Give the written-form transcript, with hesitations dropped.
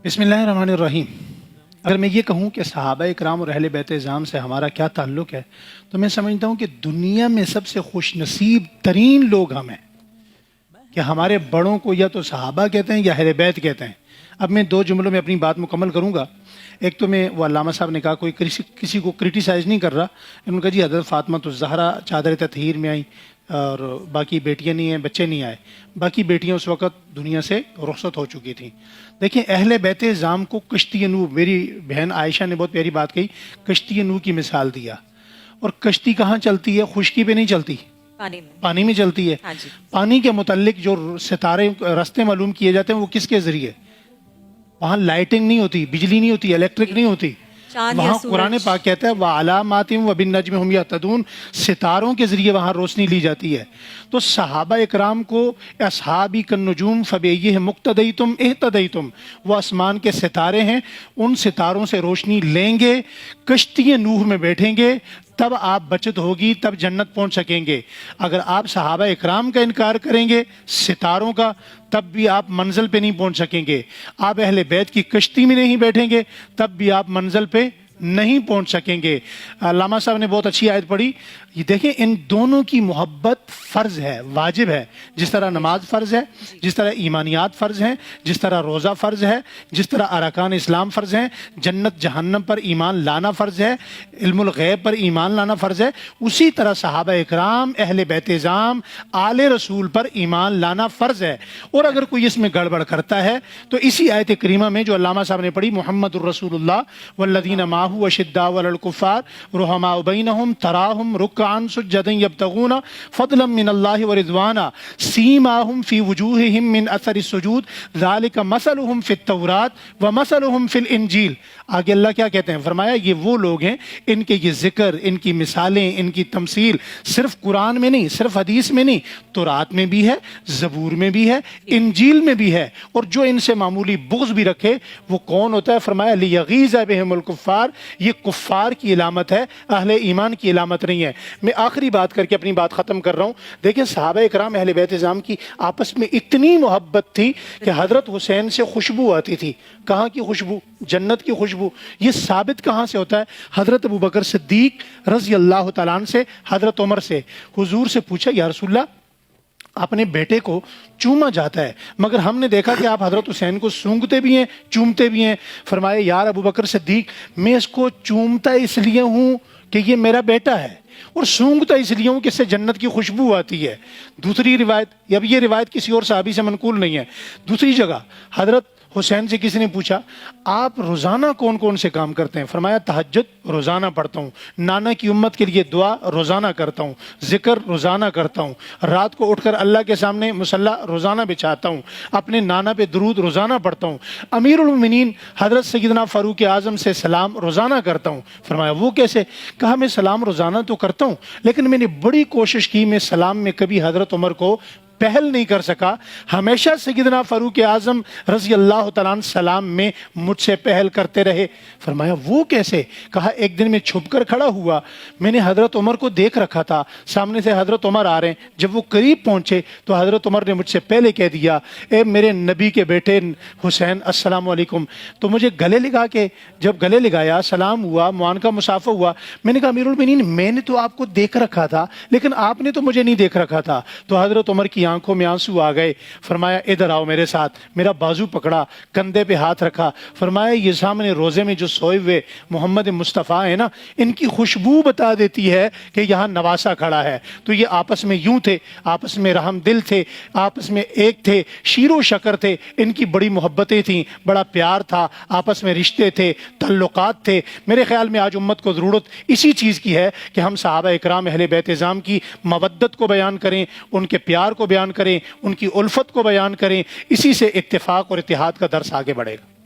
بسم اللہ الرحمن الرحیم۔ اگر میں یہ کہوں کہ صحابہ اکرام اور اہل بیت اعظام سے ہمارا کیا تعلق ہے تو میں سمجھتا ہوں کہ دنیا میں سب سے خوش نصیب ترین لوگ ہم ہیں کہ ہمارے بڑوں کو یا تو صحابہ کہتے ہیں یا اہل بیت کہتے ہیں۔ اب میں دو جملوں میں اپنی بات مکمل کروں گا۔ ایک تو میں وہ علامہ صاحب نے کہا کوئی کسی کو کرٹیسائز نہیں کر رہا، انہوں نے کہا جی حضرت فاطمہ الزہرا چادر تطہیر میں آئیں اور باقی بیٹیاں نہیں ہیں، بچے نہیں آئے، باقی بیٹیاں اس وقت دنیا سے رخصت ہو چکی تھیں۔ دیکھیں اہل بیت اعظام کو کشتی نوح، میری بہن عائشہ نے بہت پیاری بات کہی، کشتی نوح کی مثال دیا۔ اور کشتی کہاں چلتی ہے؟ خشکی پہ نہیں چلتی، پانی میں چلتی ہے۔ پانی کے متعلق جو ستارے راستے معلوم کیے جاتے ہیں وہ کس کے ذریعے؟ وہاں لائٹنگ نہیں ہوتی، بجلی نہیں ہوتی، الیکٹرک نہیں ہوتی، وہاں قرآن پاک کہتا ہے وَعَلَامَاتٍ وَبِالنَّجْمِ هُمْ يَهْتَدُونَ، ستاروں کے ذریعے وہاں روشنی لی جاتی ہے۔ تو صحابہ اکرام کو اصحابی کالنجوم فَبِأَيِّهِمْ مُقْتَدَيْتُمْ اهْتَدَيْتُمْ، وہ آسمان کے ستارے ہیں، ان ستاروں سے روشنی لیں گے، کشتی نوح میں بیٹھیں گے، تب آپ بچت ہوگی، تب جنت پہنچ سکیں گے۔ اگر آپ صحابہ اکرام کا انکار کریں گے، ستاروں کا، تب بھی آپ منزل پہ نہیں پہنچ سکیں گے۔ آپ اہل بیت کی کشتی میں نہیں بیٹھیں گے تب بھی آپ منزل پہ نہیں پہنچ سکیں گے۔ علامہ صاحب نے بہت اچھی آیت پڑھی، یہ دیکھیں ان دونوں کی محبت فرض ہے، واجب ہے، جس طرح نماز فرض ہے، جس طرح ایمانیات فرض ہیں، جس طرح روزہ فرض ہے، جس طرح ارکان اسلام فرض ہیں، جنت جہنم پر ایمان لانا فرض ہے، علم الغیب پر ایمان لانا فرض ہے، اسی طرح صحابہ اکرام، اہل بیت اعظام، آل رسول پر ایمان لانا فرض ہے۔ اور اگر کوئی اس میں گڑبڑ کرتا ہے تو اسی آیت کریمہ میں جو علامہ صاحب نے پڑھی، محمد الرسول اللہ والذین معہ اشداء علی الکفار رحماء بینہم تراہم رکعا سجدا یبتغون فضلا من اللہ ورضوانا سیماہم فی وجوہہم من اثر السجود ذالک مثلہم فی التوراۃ ومثلہم فی الانجیل۔ آگے اللہ کیا کہتے ہیں؟ فرمایا یہ وہ لوگ ہیں، ان کے یہ ذکر، ان کی مثالیں، ان کی تمثیل صرف قرآن میں نہیں، صرف حدیث میں نہیں، تورات میں بھی ہے، زبور میں بھی ہے، انجیل میں بھی ہے۔ اور جو ان سے معمولی بغض بھی رکھے وہ کون ہوتا ہے؟ فرمایا لیغیظ بہم الکفار، یہ کفار کی علامت ہے، اہل ایمان کی علامت نہیں ہے۔ میں آخری بات کر کے اپنی بات ختم کر رہا ہوں۔ دیکھیں صحابہ اکرام اہل بیت اعظام کی آپس میں اتنی محبت تھی کہ حضرت حسین سے خوشبو آتی تھی۔ کہاں کی خوشبو؟ جنت کی خوشبو۔ یہ ثابت کہاں سے ہوتا ہے؟ حضرت ابوبکر صدیق رضی اللہ تعالیٰ عنہ سے، حضرت عمر سے، حضور سے پوچھا یا رسول اللہ اپنے بیٹے کو چوما جاتا ہے مگر ہم نے دیکھا کہ آپ حضرت حسین کو سونگتے بھی ہیں، چومتے بھی ہیں۔ فرمایا یار ابوبکر صدیق میں اس کو چومتا اس لیے ہوں کہ یہ میرا بیٹا ہے، اور سونگتا اس لیے ہوں کہ اس سے جنت کی خوشبو آتی ہے۔ دوسری روایت، اب یہ روایت کسی اور صحابی سے منقول نہیں ہے، دوسری جگہ حضرت حسین سے کسی نے پوچھا آپ روزانہ کون کون سے کام کرتے ہیں؟ فرمایا تہجد روزانہ پڑھتا ہوں، نانا کی امت کے لیے دعا روزانہ کرتا ہوں، ذکر روزانہ کرتا ہوں، رات کو اٹھ کر اللہ کے سامنے مصلی روزانہ بچھاتا ہوں، اپنے نانا پہ درود روزانہ پڑھتا ہوں، امیر المومنین حضرت سیدنا فاروق اعظم سے سلام روزانہ کرتا ہوں۔ فرمایا وہ کیسے؟ کہا میں سلام روزانہ تو کرتا ہوں لیکن میں نے بڑی کوشش کی، میں سلام میں کبھی حضرت عمر کو پہل نہیں کر سکا، ہمیشہ سیدنا فاروق اعظم رضی اللہ تعالیٰ عنہ سلام میں مجھ سے پہل کرتے رہے۔ فرمایا وہ کیسے؟ کہا ایک دن میں چھپ کر کھڑا ہوا، میں نے حضرت عمر کو دیکھ رکھا تھا، سامنے سے حضرت عمر آ رہے ہیں، جب وہ قریب پہنچے تو حضرت عمر نے مجھ سے پہلے کہہ دیا اے میرے نبی کے بیٹے حسین السلام علیکم۔ تو مجھے گلے لگا کے، جب گلے لگایا، سلام ہوا، معانقہ مصافحہ ہوا، میں نے کہا امیر المومنین میں نے تو آپ کو دیکھ رکھا تھا لیکن آپ نے تو مجھے نہیں دیکھ رکھا تھا۔ تو حضرت عمر کی آنکھوں میں آنسو آ گئے۔ فرمایا ادھر آؤ میرے ساتھ، میرا بازو پکڑا، کندھے پہ ہاتھ رکھا، فرمایا یہ سامنے روزے میں جو سوئے ہوئے محمد مصطفیٰ ہیں نا، ان کی خوشبو بتا دیتی ہے کہ یہاں نواسا کھڑا ہے۔ تو یہ آپس میں یوں تھے، آپس میں رحم دل تھے، آپس میں ایک تھے، شیر و شکر تھے، ان کی بڑی محبتیں تھیں، بڑا پیار تھا، آپس میں رشتے تھے، تعلقات تھے۔ میرے خیال میں آج امت کو ضرورت اسی چیز کی ہے کہ ہم صحابہ اکرام اہل بیت اعظام کی مودت کو بیان کریں، ان کے پیار کو بیان کریں، ان کی الفت کو بیان کریں، اسی سے اتفاق اور اتحاد کا درس آگے بڑھے گا۔